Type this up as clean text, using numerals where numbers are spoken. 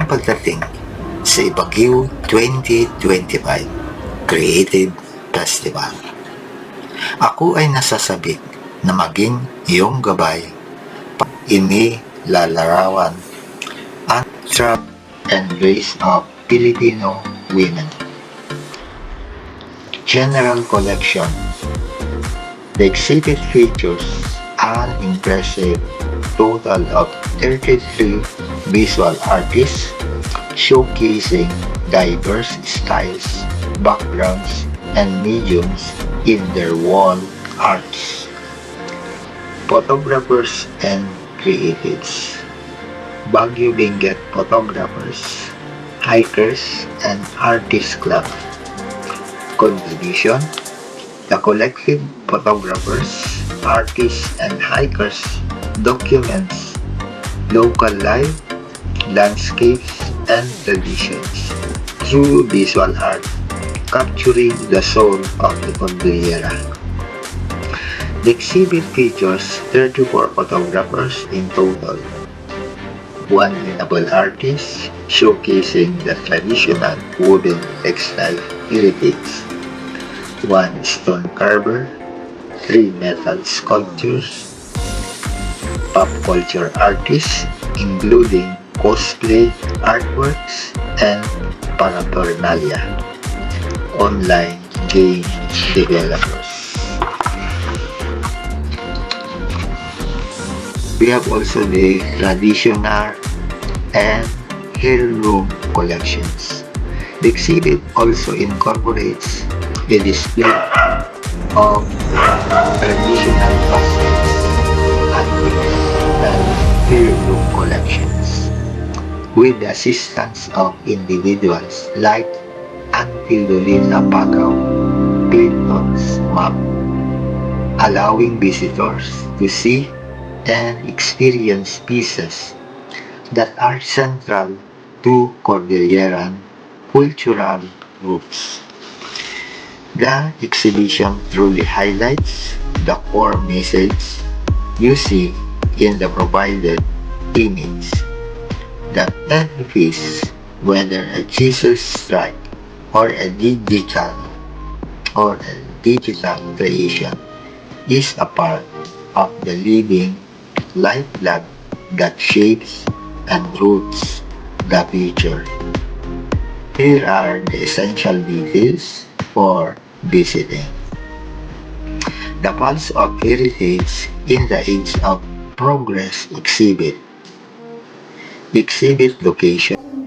Magandang pagdating sa Ibagiw 2025 Created Festival. Ako ay nasasabik na maging iyong gabay inilalarawan ang strength and grace of Filipino women. General Collection. The exhibit features an impressive total of 33 visual artists showcasing diverse styles, backgrounds, and mediums in their wall arts. Photographers and creatives. Baguio Benguet photographers, hikers, and artist club. Contribution. The collective photographers, artists, and hikers documents local life, landscapes, and traditions through visual art, capturing the soul of the Cordillera. The exhibit features 34 photographers in total, one notable artist showcasing the traditional wooden textile heritage, one stone carver, 3 metal sculptures, pop culture artists including cosplay artworks and paraphernalia, online game developers. We have also the traditional and heirloom collections. The exhibit also incorporates a display of traditional baskets, antiques, and heirloom collections with the assistance of individuals like Auntie Lolita Pagaw, Clinton's mom, allowing visitors to see and experience pieces that are central to Cordilleran cultural roots. The exhibition truly highlights the core message you see in the provided image, that every piece, whether a Jesus strike or a digital creation, is a part of the living lifeblood that shapes and roots the future. Here are the essential details for visiting. The Pulse of Heritage in the Age of Progress exhibit. Exhibit location.